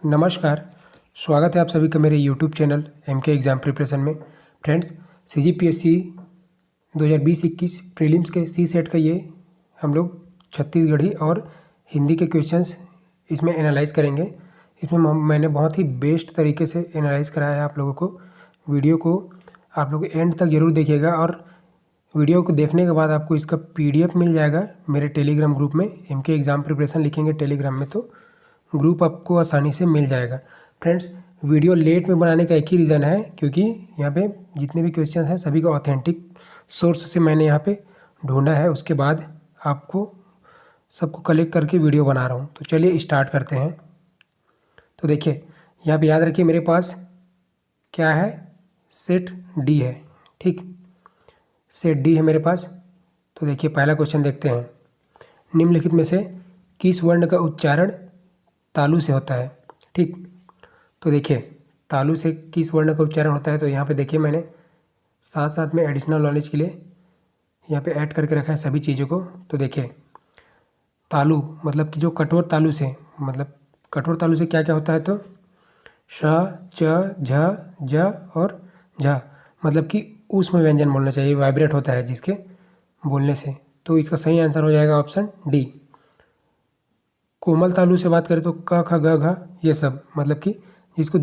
नमस्कार। स्वागत है आप सभी का मेरे YouTube channel MK exam preparation में। फ्रेंड्स, CGPSC 2020-21 प्रीलिम्स के सी सेट का ये हम लोग छत्तीसगढ़ी और हिंदी के क्वेश्चंस इसमें एनालाइज़ करेंगे। इसमें मैंने बहुत ही बेस्ट तरीके से एनालाइज़ कराया है आप लोगों को। वीडियो को आप लोग एंड तक ज़रूर देखिएगा और वीडियो को देखने के बाद आपको इसका PDF मिल जाएगा मेरे टेलीग्राम ग्रुप में। MK एग्ज़ाम प्रिपरेशन लिखेंगे टेलीग्राम में तो ग्रुप आपको आसानी से मिल जाएगा। फ्रेंड्स, वीडियो लेट में बनाने का एक ही रीज़न है क्योंकि यहाँ पे जितने भी क्वेश्चन हैं सभी का ऑथेंटिक सोर्स से मैंने यहाँ पे ढूंढा है, उसके बाद आपको सबको कलेक्ट करके वीडियो बना रहा हूँ। तो चलिए स्टार्ट करते हैं। तो देखिए, यहाँ पे याद रखिए मेरे पास क्या है, सेट डी है। ठीक, सेट डी है मेरे पास। तो देखिए पहला क्वेश्चन देखते हैं। निम्नलिखित में से किस वर्ण का उच्चारण तालु से होता है? ठीक, तो देखिए तालु से किस वर्ण का उच्चारण होता है, तो यहाँ पे देखिए मैंने साथ साथ में एडिशनल नॉलेज के लिए यहाँ पे ऐड करके रखा है सभी चीज़ों को। तो देखिए तालु मतलब कि जो कठोर तालु से, मतलब कठोर तालु से क्या क्या होता है, तो श, च, झ, ज और झ, मतलब कि ऊष्म व्यंजन बोलना चाहिए, वाइब्रेट होता है जिसके बोलने से। तो इसका सही आंसर हो जाएगा ऑप्शन डी। कोमल तालु से बात करें तो क, ख, ग, घ, ये सब, मतलब कि जिसको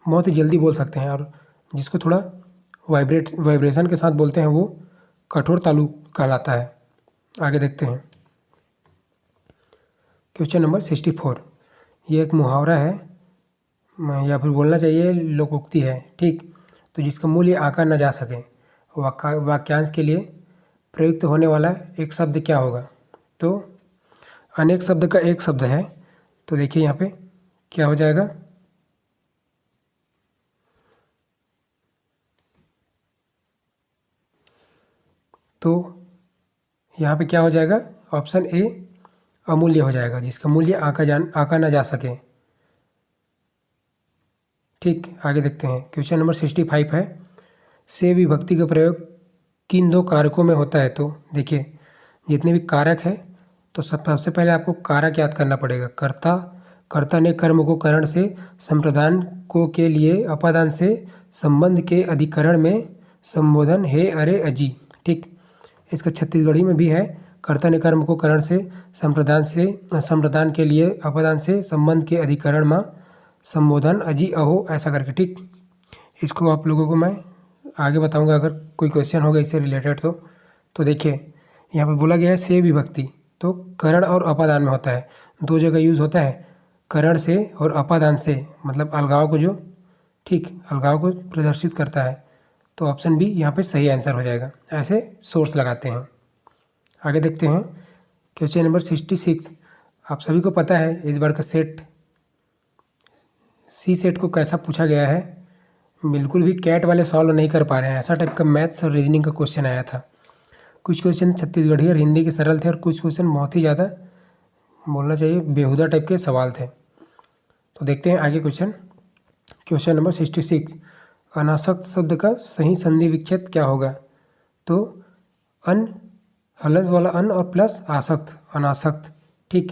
बहुत ही जल्दी बोल सकते हैं और जिसको थोड़ा वाइब्रेशन के साथ बोलते हैं वो कठोर तालु कहलाता है। आगे देखते हैं क्वेश्चन नंबर 64। ये एक मुहावरा है या फिर बोलना चाहिए लोकोक्ति है। ठीक, तो जिसका मूल्य आंका न जा सके, वाक्यांश के लिए प्रयुक्त होने वाला एक शब्द क्या होगा? तो अनेक शब्द का एक शब्द है। तो देखिए यहाँ पे क्या हो जाएगा, तो यहाँ पे क्या हो जाएगा, ऑप्शन ए अमूल्य हो जाएगा, जिसका मूल्य आंका ना जा सके। ठीक, आगे देखते हैं क्वेश्चन नंबर 65 है। से विभक्ति का प्रयोग किन दो कारकों में होता है? तो देखिए जितने भी कारक है तो सबसे पहले आपको कारक याद करना पड़ेगा। कर्ता ने कर्म को करण से, संप्रदान को के लिए अपादान से, संबंध के अधिकरण में संबोधन हे अरे अजी। ठीक, इसका छत्तीसगढ़ी में भी है। कर्ता ने कर्म को करण से, संप्रदान के लिए अपादान से, संबंध के अधिकरण में संबोधन अजी अहो, ऐसा करके। ठीक, इसको आप लोगों को मैं आगे बताऊंगा अगर कोई क्वेश्चन होगा इससे रिलेटेड। तो देखिए यहाँ पे बोला गया है से विभक्ति, तो करण और अपादान में होता है, दो जगह यूज़ होता है, करण से और अपादान से, मतलब अलगाव को जो, ठीक, अलगाव को प्रदर्शित करता है। तो ऑप्शन बी यहाँ पे सही आंसर हो जाएगा। ऐसे सोर्स लगाते हैं। आगे देखते हैं क्वेश्चन नंबर 66। आप सभी को पता है इस बार का सेट सी सेट को कैसा पूछा गया है। बिल्कुल भी कैट वाले सॉल्व नहीं कर पा रहे हैं, ऐसा टाइप का मैथ्स और रीजनिंग का क्वेश्चन आया था। कुछ क्वेश्चन छत्तीसगढ़ी और हिंदी के सरल थे और कुछ क्वेश्चन बहुत ही ज़्यादा बोलना चाहिए बेहुदा टाइप के सवाल थे। तो देखते हैं आगे क्वेश्चन नंबर 66। अनासक्त शब्द का सही संधि विच्छेद क्या होगा? तो अन, हलंत वाला अन और प्लस आसक्त, अनासक्त। ठीक,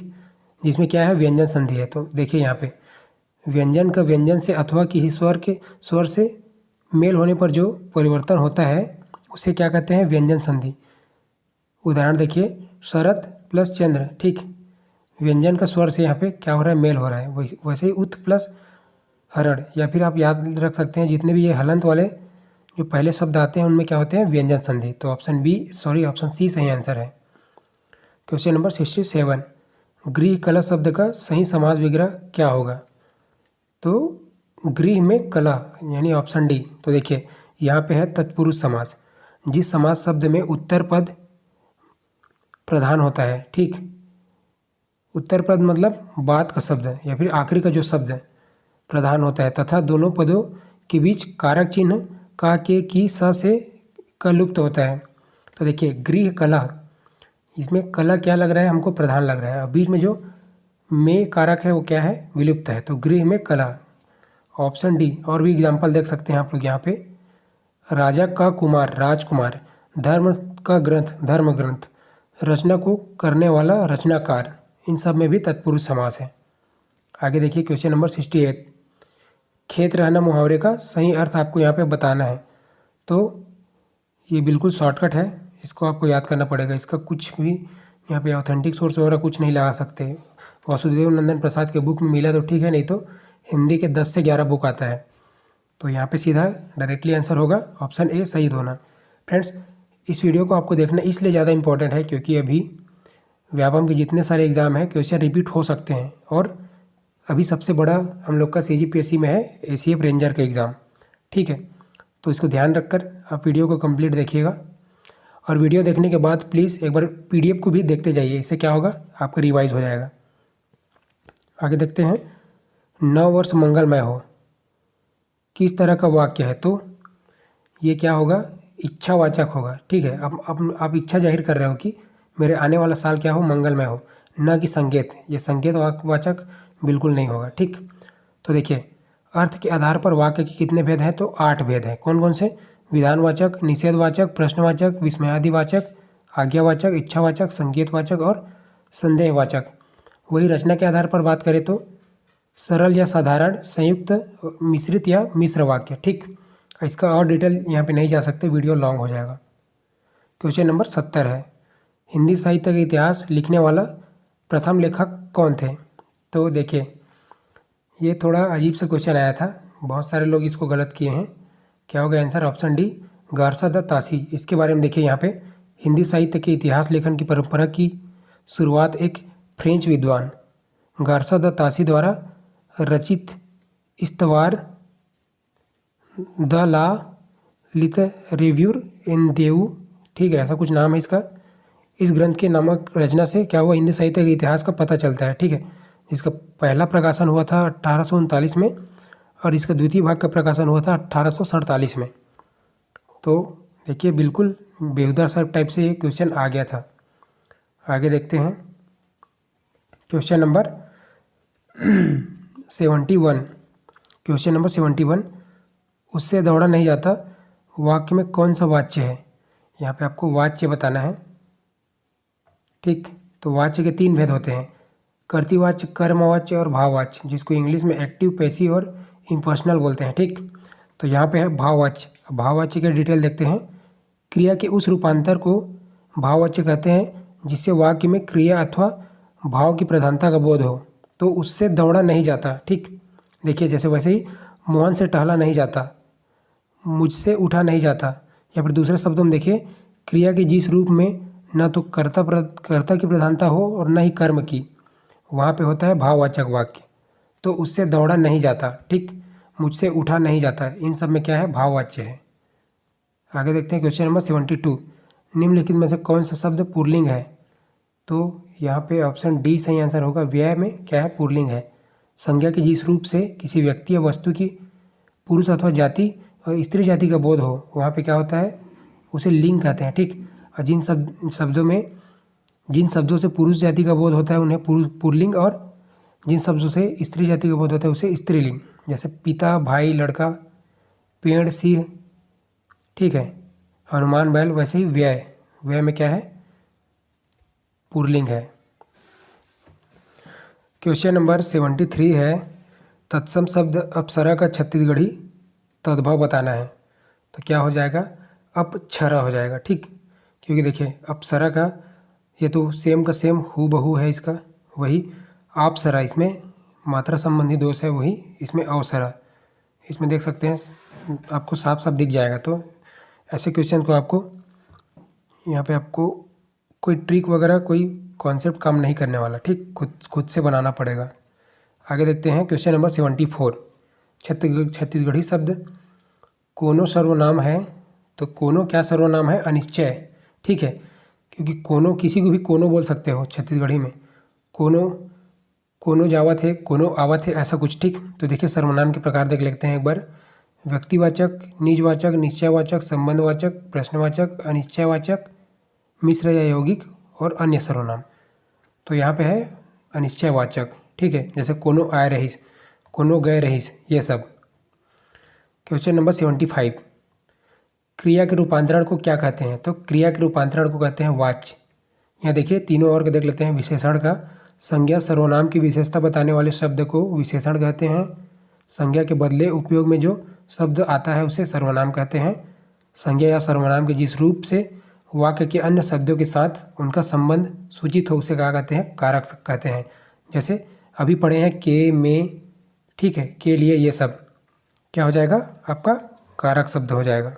जिसमें क्या है, व्यंजन संधि है। तो देखिए यहाँ पे व्यंजन का व्यंजन से अथवा किसी स्वर से मेल होने पर जो परिवर्तन होता है उसे क्या कहते हैं, व्यंजन संधि। उदाहरण देखिए, शरत प्लस चंद्र। ठीक, व्यंजन का स्वर से यहाँ पे क्या हो रहा है, मेल हो रहा है। वैसे ही उत प्लस हरण, या फिर आप याद रख सकते हैं जितने भी ये हलंत वाले जो पहले शब्द आते हैं उनमें क्या होते हैं, व्यंजन संधि। तो ऑप्शन सी सही आंसर है। Question number 67। गृह कला शब्द का सही समास विग्रह क्या होगा? तो गृह में कला यानी ऑप्शन डी। तो देखिए यहाँ पे है तत्पुरुष समास, जिस समास शब्द में उत्तर पद प्रधान होता है। ठीक, उत्तर पद मतलब बात का शब्द या फिर आखिरी का जो शब्द प्रधान होता है, तथा दोनों पदों के बीच कारक चिन्ह का, के, की, स से का लुप्त होता है। तो देखिए गृह कला, इसमें कला क्या लग रहा है, हमको प्रधान लग रहा है, और बीच में जो में कारक है वो क्या है, विलुप्त है। तो गृह में कला, ऑप्शन डी। और भी एग्जाम्पल देख सकते हैं आप लोग यहाँ पे, राजा का कुमार राजकुमार, धर्म का ग्रंथ धर्म ग्रंथ, रचना को करने वाला रचनाकार, इन सब में भी तत्पुरुष समास है। आगे देखिए क्वेश्चन नंबर 68, खेत रहना मुहावरे का सही अर्थ आपको यहाँ पे बताना है। तो ये बिल्कुल शॉर्टकट है, इसको आपको याद करना पड़ेगा। इसका कुछ भी यहाँ पे ऑथेंटिक सोर्स वगैरह कुछ नहीं लगा सकते। वासुदेव नंदन प्रसाद के बुक में मिला तो ठीक है, नहीं तो हिंदी के 10 से 11 बुक आता है। तो यहाँ पे सीधा डायरेक्टली आंसर होगा ऑप्शन ए शहीद होना। फ्रेंड्स, इस वीडियो को आपको देखना इसलिए ज़्यादा इंपॉर्टेंट है क्योंकि अभी व्यापम के जितने सारे एग्ज़ाम हैं क्वेश्चन रिपीट हो सकते हैं, और अभी सबसे बड़ा हम लोग का CGPSC में है ACF रेंजर का एग्ज़ाम। ठीक है, तो इसको ध्यान रखकर आप वीडियो को कंप्लीट देखिएगा, और वीडियो देखने के बाद प्लीज़ एक बार PDF को भी देखते जाइए। इससे क्या होगा, आपका रिवाइज हो जाएगा। आगे देखते हैं, नव वर्ष मंगलमय हो किस तरह का वाक्य है। तो ये क्या होगा, इच्छावाचक होगा। ठीक है, आप इच्छा जाहिर कर रहे हो कि मेरे आने वाला साल क्या हो, मंगलमय हो, न कि संकेत। ये संकेत वाचक बिल्कुल नहीं होगा। ठीक, तो देखिए अर्थ के आधार पर वाक्य के कितने भेद हैं, तो 8 भेद हैं। कौन कौन से, विधानवाचक, निषेधवाचक, प्रश्नवाचक, विस्मयादिवाचक, आज्ञावाचक, इच्छावाचक, संकेतवाचक और संदेहवाचक। वही रचना के आधार पर बात करें तो सरल या साधारण, संयुक्त, मिश्रित या मिश्र वाक्य। ठीक, इसका और डिटेल यहाँ पे नहीं जा सकते, वीडियो लॉन्ग हो जाएगा। क्वेश्चन नंबर 70 है, हिंदी साहित्य का इतिहास लिखने वाला प्रथम लेखक कौन थे। तो देखिए ये थोड़ा अजीब सा क्वेश्चन आया था, बहुत सारे लोग इसको गलत किए हैं। क्या होगा answer, option D Garcin de Tassy. इसके बारे में देखिए, यहाँ पे हिंदी साहित्य के इतिहास लेखन की परंपरा की शुरुआत एक फ्रेंच विद्वान गारसा द तासी द्वारा रचित इस्तवार द ला लित रिव्यूर इन देऊ, ठीक है ऐसा कुछ नाम है इसका, इस ग्रंथ के नामक रचना से क्या हुआ, हिंदी साहित्य के इतिहास का पता चलता है। ठीक है, इसका पहला प्रकाशन हुआ था 1839 में, और इसका द्वितीय भाग का प्रकाशन हुआ था 1847 में। तो देखिए बिल्कुल बेहुदा सा टाइप से ये क्वेश्चन आ गया था। आगे देखते हैं, क्वेश्चन नंबर 71। क्वेश्चन नंबर 71, उससे दौड़ा नहीं जाता वाक्य में कौन सा वाच्य है। यहाँ पे आपको वाच्य बताना है। ठीक, तो वाच्य के 3 भेद होते हैं, कर्तृवाच्य, कर्मवाच्य और भाववाच्य, जिसको इंग्लिश में एक्टिव, पैसिव और इम्पर्सनल बोलते हैं। ठीक, तो यहाँ पे है भाववाच्य। भाववाच्य के डिटेल देखते हैं, क्रिया के उस रूपांतर को भाववाच्य कहते हैं जिससे वाक्य में क्रिया अथवा भाव की प्रधानता का बोध हो। तो उससे दौड़ा नहीं जाता। ठीक, देखिए जैसे वैसे ही मोहन से टहला नहीं जाता, मुझसे उठा नहीं जाता, या फिर दूसरे शब्दों में देखिए, क्रिया के जिस रूप में न तो कर्ता की प्रधानता हो और न ही कर्म की, वहाँ पे होता है भाववाचक वाक्य। तो उससे दौड़ा नहीं जाता, ठीक, मुझसे उठा नहीं जाता, इन सब में क्या है, भाववाच्य है। आगे देखते हैं क्वेश्चन नंबर 72, निम्नलिखित में से कौन सा शब्द पुल्लिंग है। तो यहाँ पे ऑप्शन डी सही आंसर होगा। व्यय में क्या है, पुल्लिंग है। संज्ञा के जिस रूप से किसी व्यक्ति या वस्तु की पुरुष अथवा जाति और स्त्री जाति का बोध हो, वहाँ पे क्या होता है, उसे लिंग कहते हैं। ठीक, और जिन शब्दों से पुरुष जाति का बोध होता है उन्हें पुल्लिंग, और जिन शब्दों से स्त्री जाति का बोध होता है उसे स्त्रीलिंग। जैसे पिता, भाई, लड़का, पेड़, सिंह, ठीक है, हनुमान, बैल। वैसे ही व्यय में क्या है, पुल्लिंग है। क्वेश्चन नंबर 73 है, तत्सम शब्द अप्सरा का छत्तीसगढ़ी तद्भव बताना है। तो क्या हो जाएगा, अपक्षरा हो जाएगा। ठीक, क्योंकि देखिए अप्सरा का ये तो सेम का सेम हूबहू है, इसका वही आपसरा, इसमें मात्रा संबंधी दोष है, वही इसमें अवसरा। इसमें देख सकते हैं, आपको साफ साफ दिख जाएगा। तो ऐसे क्वेश्चन को आपको यहाँ पे आपको कोई ट्रिक वगैरह, कोई कॉन्सेप्ट काम नहीं करने वाला। ठीक, खुद से बनाना पड़ेगा। आगे देखते हैं क्वेश्चन नंबर 74, छत्तीसगढ़ी शब्द कोनो सर्वनाम है। तो कोनो क्या सर्वनाम है, अनिश्चय। ठीक है, क्योंकि कोनो, किसी को भी कोनो बोल सकते हो छत्तीसगढ़ी में, कोनो जावत है, कोनो आवत है, ऐसा कुछ। ठीक, तो देखिए सर्वनाम के प्रकार देख लेते हैं एक बार, व्यक्तिवाचक, निजवाचक, निश्चयवाचक, संबंधवाचक, प्रश्नवाचक, अनिश्चयवाचक, मिश्र या यौगिक और अन्य सर्वनाम। तो यहाँ पे है अनिश्चयवाचक। ठीक है, जैसे कोनो आए रहीस, कोनो गए रहीस, ये सब। क्वेश्चन नंबर 75, क्रिया के रूपांतरण को क्या कहते हैं। तो क्रिया के रूपांतरण को कहते हैं वाच्य। यहाँ देखिए तीनों और के देख लेते हैं, विशेषण का, संज्ञा सर्वनाम की विशेषता बताने वाले शब्द को विशेषण कहते हैं। संज्ञा के बदले उपयोग में जो शब्द आता है उसे सर्वनाम कहते हैं। संज्ञा या सर्वनाम के जिस रूप से वाक्य के अन्य शब्दों के साथ उनका संबंध सूचित हो उसे क्या कहते हैं, कारक कहते हैं। जैसे अभी पढ़े हैं के, में, ठीक है, के लिए, ये सब क्या हो जाएगा, आपका कारक शब्द हो जाएगा।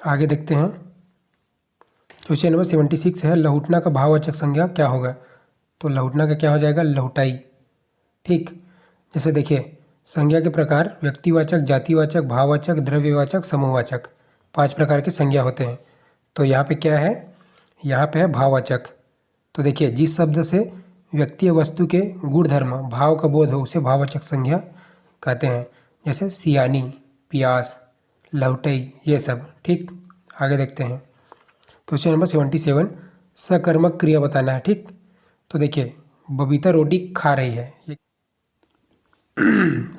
आगे देखते हैं, क्वेश्चन नंबर 76 है, लहुटना का भाववाचक संज्ञा क्या होगा। तो लहुटना का क्या हो जाएगा, लहुटाई। ठीक, जैसे देखिए संज्ञा के प्रकार व्यक्तिवाचक, जातिवाचक, भाववाचक, द्रव्यवाचक, समूहवाचक, 5 प्रकार के संज्ञा होते हैं। तो यहाँ पे क्या है, यहाँ पे है भाववाचक। तो देखिए जिस शब्द से व्यक्ति या वस्तु के गुण धर्म भाव का बोध हो उसे भाववाचक संज्ञा कहते हैं। जैसे सियानी, पियास, लहुटई, ये सब। ठीक, आगे देखते हैं, क्वेश्चन नंबर 77, सकर्मक क्रिया बताना है। ठीक, तो देखिए बबीता रोटी खा रही है, ये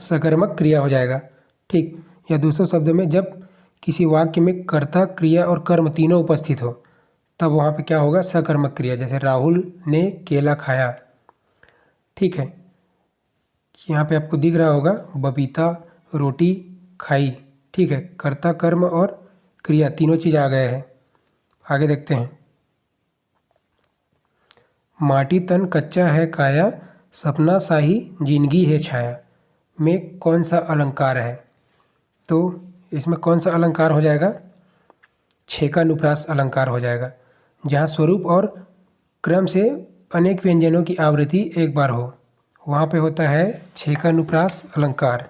सकर्मक क्रिया हो जाएगा। ठीक, या दूसरे शब्द में जब किसी वाक्य में कर्ता, क्रिया और कर्म तीनों उपस्थित हो तब वहाँ पे क्या होगा, सकर्मक क्रिया। जैसे राहुल ने केला खाया। ठीक है, यहाँ पे आपको दिख रहा होगा बबीता रोटी खाई। ठीक है, कर्ता, कर्म और क्रिया तीनों चीज़ आ गए हैं। आगे देखते हैं, माटी तन कच्चा है काया, सपना शाही जिंदगी है छाया में कौन सा अलंकार है। तो इसमें कौन सा अलंकार हो जाएगा, छेकानुप्रास अलंकार हो जाएगा, जहाँ स्वरूप और क्रम से अनेक व्यंजनों की आवृत्ति एक बार हो, वहाँ पे होता है छेकानुप्रास अलंकार।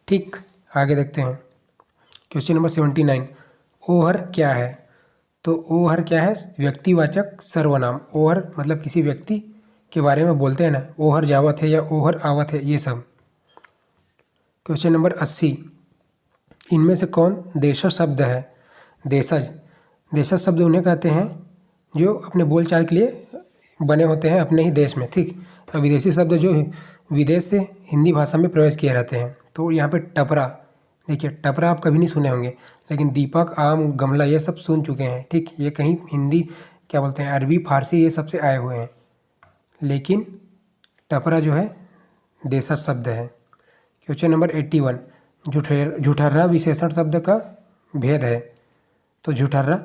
ठीक, आगे देखते हैं, क्वेश्चन नंबर 79, ओहर क्या है। तो ओहर क्या है, व्यक्तिवाचक सर्वनाम। ओहर मतलब किसी व्यक्ति के बारे में बोलते हैं ना, ओहर जावत है या ओहर आवत है, ये सब। क्वेश्चन नंबर 80, इनमें से कौन देशज शब्द है। देशज, देशज शब्द उन्हें कहते हैं जो अपने बोलचाल के लिए बने होते हैं अपने ही देश में। ठीक, और विदेशी शब्द जो विदेश से हिंदी भाषा में प्रवेश किए रहते हैं। तो यहाँ पे टपरा, देखिए टपरा आप कभी नहीं सुने होंगे, लेकिन दीपक, आम, गमला ये सब सुन चुके हैं। ठीक, ये कहीं हिंदी क्या बोलते हैं, अरबी, फारसी ये सब से आए हुए हैं, लेकिन टपरा जो है देशज शब्द है। क्वेश्चन नंबर 81, झूठर्रा विशेषण शब्द का भेद है। तो झूठर्रा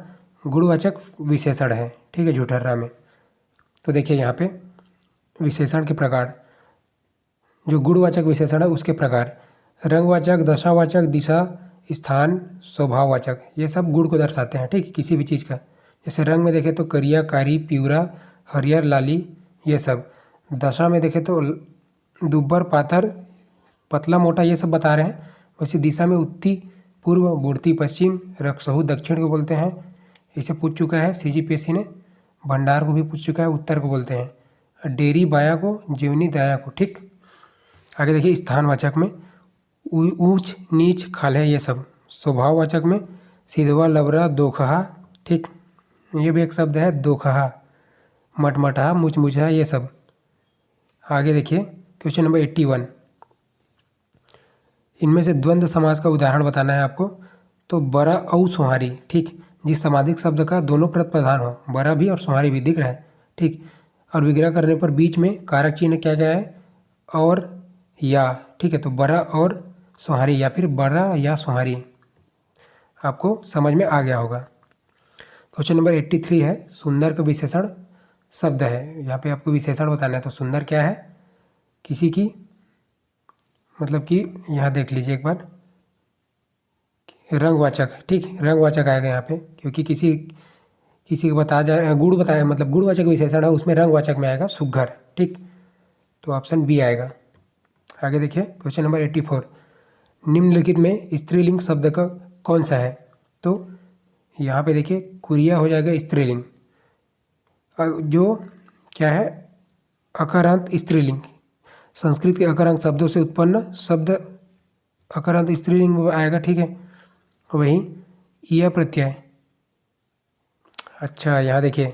गुणवाचक विशेषण है। ठीक है, झूठर्रा में तो देखिए यहाँ पे विशेषण के प्रकार, जो गुणवाचक विशेषण है उसके प्रकार, रंगवाचक, दशावाचक, दिशा, स्थान, स्वभाववाचक, ये सब गुण को दर्शाते हैं। ठीक, किसी भी चीज़ का। जैसे रंग में देखें तो करिया, कारी, पिवरा, हरियर, लाली, ये सब। दशा में देखें तो दुब्बर, पाथर, पतला, मोटा, ये सब बता रहे हैं। वैसे दिशा में उत्ती, पूर्व, पूर्ति, पश्चिम, रक्षहु, दक्षिण को बोलते हैं। इसे पूछ चुका है CGPSC ने। भंडार को भी पूछ चुका है, उत्तर को बोलते हैं। डेरी बायां को, जीवनी दायां को। ठीक, आगे देखिए, स्थानवाचक में ऊंच, नीच, खाले, ये सब। स्वभाववाचक में सिधवा, लबरा, दोखहा। ठीक, ये भी एक शब्द है, दोखहा, मटमटा, मुचमुचा, ये सब। आगे देखिए, क्वेश्चन नंबर 81, इनमें से द्वंद्व समास का उदाहरण बताना है आपको। तो बरा और सुहारी। ठीक, जिस समाधिक शब्द का दोनों प्रत प्रधान हो, बरा भी और सुहारी भी, दिख रहा है। ठीक, और विग्रह करने पर बीच में कारक चिन्ह क्या क्या है, और या। ठीक है, तो बरा और सुहारी या फिर बरा या सुहारी, आपको समझ में आ गया होगा। क्वेश्चन नंबर 83 है, सुंदर का विशेषण शब्द है। यहाँ पे आपको विशेषण बताना है। तो सुंदर क्या है, किसी की, मतलब कि यहाँ देख लीजिए एक बार, रंगवाचक। ठीक, रंगवाचक आएगा यहाँ पे, क्योंकि किसी को बता जाए, गुण बताया, मतलब गुणवाचक विशेषण है, उसमें रंगवाचक में आएगा सुघ्घर। ठीक, तो ऑप्शन बी आएगा। आगे देखिए, क्वेश्चन नंबर 84, निम्नलिखित में स्त्रीलिंग शब्द का कौन सा है। तो यहाँ पे देखिए कुरिया हो जाएगा स्त्रीलिंग, जो क्या है, अकारांत स्त्रीलिंग। संस्कृत के अकारांत शब्दों से उत्पन्न शब्द अकारांत स्त्रीलिंग में आएगा। ठीक है, वहीं ईया प्रत्यय। अच्छा, यहाँ देखिए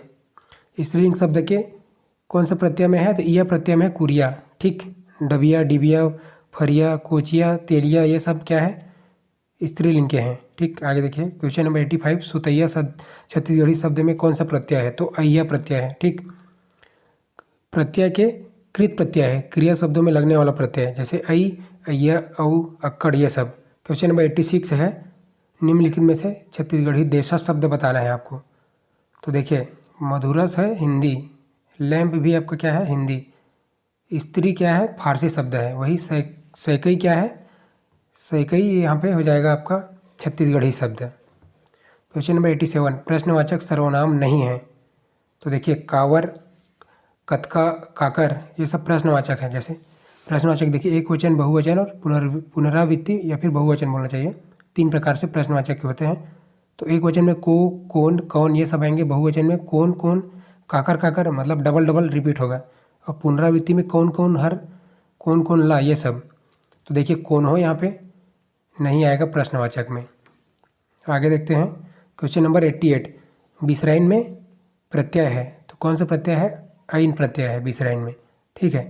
स्त्रीलिंग शब्द के कौन सा प्रत्यय में है, तो ईया प्रत्यय में है कुरिया। ठीक, डबिया, डिबिया, फरिया, कोचिया, तेलिया, ये सब क्या है, स्त्रीलिंग के हैं। ठीक, आगे देखिए क्वेश्चन नंबर 85, सुतैया छत्तीसगढ़ी शब्द में कौन सा प्रत्यय है? तो अय्या प्रत्यय है। ठीक, प्रत्यय के कृत प्रत्यय है, क्रिया शब्दों में लगने वाला प्रत्यय है, जैसे अई, अय्या, औ, अक्कड़, ये सब। क्वेश्चन नंबर 86 है, निम्नलिखित में से छत्तीसगढ़ी देशज शब्द बताना है आपको। तो देखिए मधुरस है हिंदी, लैंप भी आपका क्या है? हिंदी। स्त्री क्या है? फारसी शब्द है। वही सैकई क्या है? सैकई यहाँ पे हो जाएगा आपका छत्तीसगढ़ी शब्द। क्वेश्चन नंबर 87, प्रश्नवाचक सर्वनाम नहीं है। तो देखिए कावर, कतका, काकर, ये सब प्रश्नवाचक हैं। जैसे प्रश्नवाचक देखिए एक वचन, बहुवचन और पुनरावृत्ति या फिर बहुवचन बोलना चाहिए। 3 प्रकार से प्रश्नवाचक होते हैं। तो एक वचन में को, कौन, कौन, ये सब आएंगे। बहुवचन में कौन कौन, काकर काकर, मतलब डबल डबल रिपीट होगा। और पुनरावृत्ति में कौन कौन हर, कौन कौन ला, ये सब। तो देखिए कौन हो यहाँ पे नहीं आएगा प्रश्नवाचक में। आगे देखते हैं क्वेश्चन नंबर 88, विसर्जन में प्रत्यय है। तो कौन सा प्रत्यय है? ऐन प्रत्यय है विसर्जन में। ठीक है,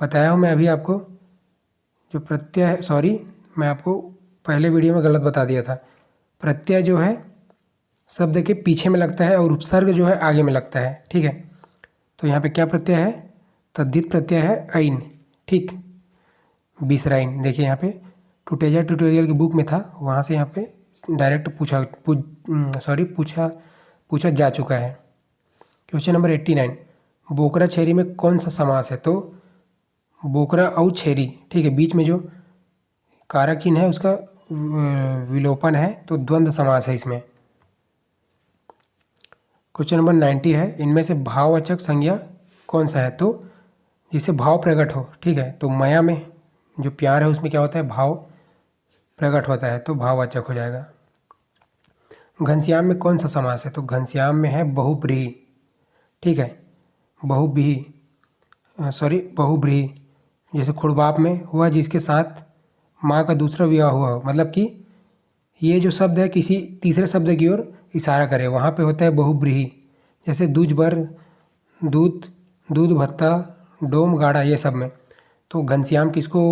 बताया हूँ मैं अभी आपको जो प्रत्यय है, सॉरी मैं आपको पहले वीडियो में गलत बता दिया था। प्रत्यय जो है शब्द के पीछे में लगता है और उपसर्ग जो है आगे में लगता है। ठीक है, तो यहाँ पे क्या प्रत्यय है? तद्धित प्रत्यय है ऐन। ठीक, विसर्जन देखिए यहाँ पे टुटेजा ट्यूटोरियल की बुक में था, वहाँ से यहाँ पे डायरेक्ट पूछा जा चुका है। क्वेश्चन नंबर 89, बोकरा छेरी में कौन सा समास है? तो बोकरा और छेरी। ठीक है, बीच में जो कारक चिन्ह है उसका विलोपन है, तो द्वंद्व समास है इसमें। क्वेश्चन नंबर 90 है, इनमें से भाववाचक संज्ञा कौन सा है? तो जिससे भाव प्रकट हो। ठीक है, तो माया में जो प्यार है उसमें क्या होता है? भाव प्रकट होता है, तो भाववाचक हो जाएगा। घनश्याम में कौन सा समास है? तो घनश्याम में है बहुब्रीहि। ठीक है, बहुब्रीहि। जैसे खुड़बाप में हुआ जिसके साथ माँ का दूसरा विवाह हुआ हो, मतलब कि ये जो शब्द है किसी तीसरे शब्द की ओर इशारा करे, वहाँ पे होता है बहुब्रीहि। जैसे दूजबर, दूध, दूध भत्ता, डोम गाढ़ा, ये सब में। तो घनश्याम किसको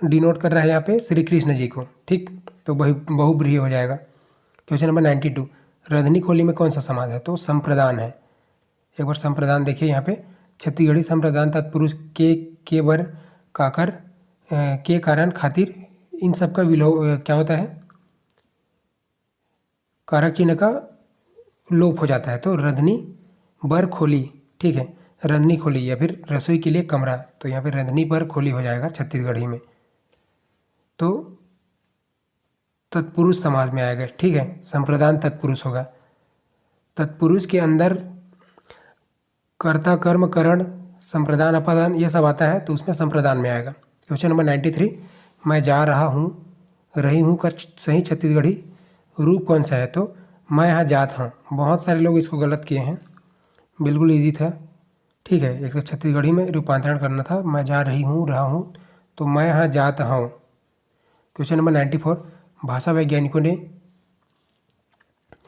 डिनोट कर रहा है यहाँ पे? श्री कृष्ण जी को। ठीक, तो बहुब्रीहि हो जाएगा। क्वेश्चन नंबर 92, रधनी खोली में कौन सा समास है? तो संप्रदान है। एक बार संप्रदान देखिए यहाँ पे, छत्तीसगढ़ी संप्रदान तत्पुरुष के बर, काकर, के कारण, खातिर, इन सब का क्या होता है? कारक चिन्ह का लोप हो जाता है। तो रधनी बर खोली। ठीक है, रधनी खोली या फिर रसोई के लिए कमरा, तो यहाँ पे रधनी बर खोली हो जाएगा छत्तीसगढ़ी में। तो तत्पुरुष समाज में आएगा। ठीक है, संप्रदान तत्पुरुष होगा। तत्पुरुष के अंदर कर्ता, कर्म, करण, संप्रदान, अपादान, ये सब आता है, तो उसमें संप्रदान में आएगा। क्वेश्चन नंबर 93, मैं जा रहा हूँ, रही हूँ का सही छत्तीसगढ़ी रूप कौन सा है? तो मैं यहाँ जात हूँ। बहुत सारे लोग इसको गलत किए हैं, बिल्कुल ईजी था। ठीक है, इसका छत्तीसगढ़ी में रूपांतरण करना था, मैं जा रही हूँ, रहा हूँ, तो मैं यहाँ जात हूँ। क्वेश्चन नंबर 94, भाषा वैज्ञानिकों ने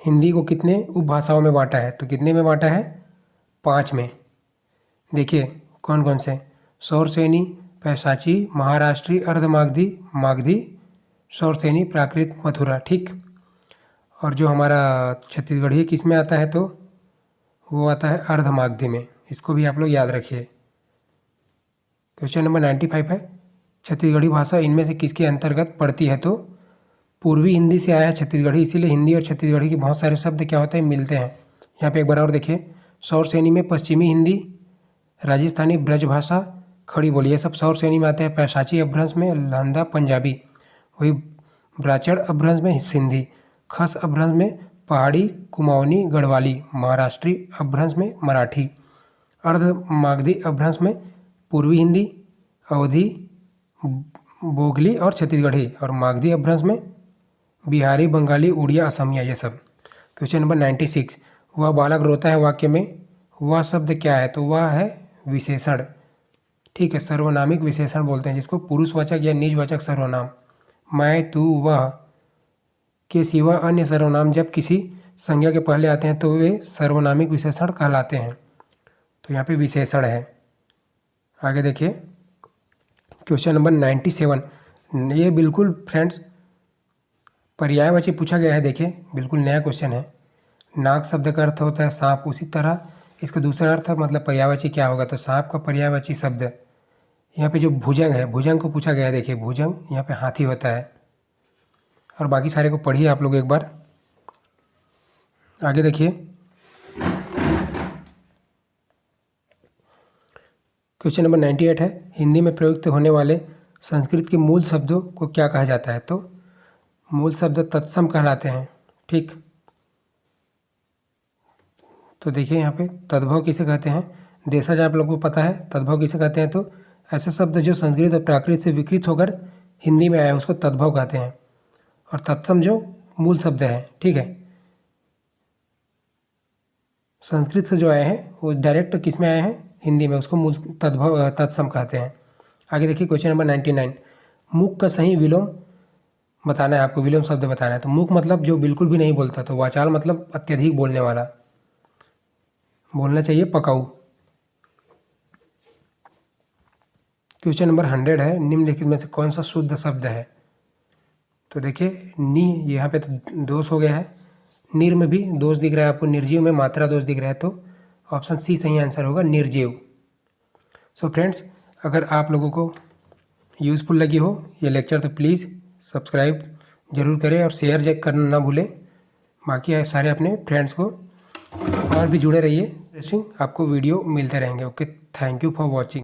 हिंदी को कितने उपभाषाओं में बांटा है? तो कितने में बांटा है? 5 में। देखिए कौन कौन से? सौरसेनी, पैशाची, महाराष्ट्री, अर्धमागधी, मागधी, सौरसेनी, प्राकृत, मथुरा। ठीक, और जो हमारा छत्तीसगढ़ी किस में आता है? तो वो आता है अर्धमागधी में। इसको भी आप लोग याद रखिए। क्वेश्चन नंबर 95 है, छत्तीसगढ़ी भाषा इनमें से किसके अंतर्गत पड़ती है? तो पूर्वी हिंदी से आया है छत्तीसगढ़ी, इसीलिए हिंदी और छत्तीसगढ़ी के बहुत सारे शब्द क्या होते हैं? मिलते हैं। यहाँ पे एक बार और देखिए, सौरसेनी में पश्चिमी हिंदी, राजस्थानी ब्रजभाषा, खड़ी बोली, ये सब सौर श्रेणी में आते हैं। पैशाची अपभ्रंश में लहंदा पंजाबी, वही ब्राचड़ अपभ्रंश में सिंधी, खस अपभ्रंश में पहाड़ी, कुमाऊनी, गढ़वाली, महाराष्ट्री अपभ्रंश में मराठी, अर्ध मागधी अपभ्रंश में पूर्वी हिंदी, अवधी, बोगली और छत्तीसगढ़ी, और मागधी अपभ्रंश में बिहारी, बंगाली, उड़िया, असमिया, ये सब। क्वेश्चन नंबर 96, वह बालक रोता है वाक्य में वह शब्द क्या है? तो वह है विशेषण। ठीक है, सर्वनामिक विशेषण बोलते हैं जिसको, पुरुषवाचक या निजवाचक सर्वनाम। मैं, तू, वह के सिवा अन्य सर्वनाम जब किसी संज्ञा के पहले आते हैं तो वे सर्वनामिक विशेषण कहलाते हैं। तो यहाँ पे विशेषण है। आगे देखिए क्वेश्चन नंबर 97, ये बिल्कुल फ्रेंड्स पर्यायवाची पूछा गया है, देखिए बिल्कुल नया क्वेश्चन है। नाग शब्द का अर्थ होता है सांप, उसी तरह इसका दूसरा अर्थ मतलब पर्यायवाची क्या होगा, तो सांप का पर्यायवाची शब्द यहाँ पे जो भुजंग है, भुजंग को पूछा गया है। देखिए भुजंग यहाँ पे हाथी होता है। और बाकी सारे को पढ़िए आप लोग एक बार। आगे देखिए क्वेश्चन नंबर 98 है, हिंदी में प्रयुक्त होने वाले संस्कृत के मूल शब्दों को क्या कहा जाता है, तो मूल शब्द तत्सम कहलाते हैं। ठीक, तो देखिए यहाँ पे तद्भव किसे कहते हैं, देशज आप लोगों को पता है तद्भव किसे कहते हैं, तो ऐसे शब्द जो संस्कृत और प्राकृत से विकृत होकर हिंदी में आए उसको तद्भव कहते हैं। और तत्सम जो मूल शब्द है, ठीक है, संस्कृत से जो आए हैं वो डायरेक्ट किस में आए हैं, हिंदी में, उसको मूल तद्भव तत्सम कहते हैं। आगे देखिए क्वेश्चन नंबर 99, मूक का सही विलोम बताना है आपको, विलोम शब्द बताना है। तो मूक मतलब जो बिल्कुल भी नहीं बोलता, तो वाचाल मतलब अत्यधिक बोलने वाला, बोलना चाहिए पकाऊ। क्वेश्चन नंबर 100 है, निम्नलिखित में से कौन सा शुद्ध शब्द है, तो देखिए नी यहाँ पे तो दोष हो गया है, निर में भी दोष दिख रहा है आपको, निर्जीव में मात्रा दोष दिख रहा है, तो ऑप्शन सी सही आंसर होगा, निर्जीव। सो फ्रेंड्स, अगर आप लोगों को यूज़फुल लगी हो ये लेक्चर तो प्लीज़ सब्सक्राइब ज़रूर करें और शेयर करना ना भूलें। बाकी सारे अपने फ्रेंड्स को, और भी जुड़े रहिए, आपको वीडियो मिलते रहेंगे। Okay, thank you for watching.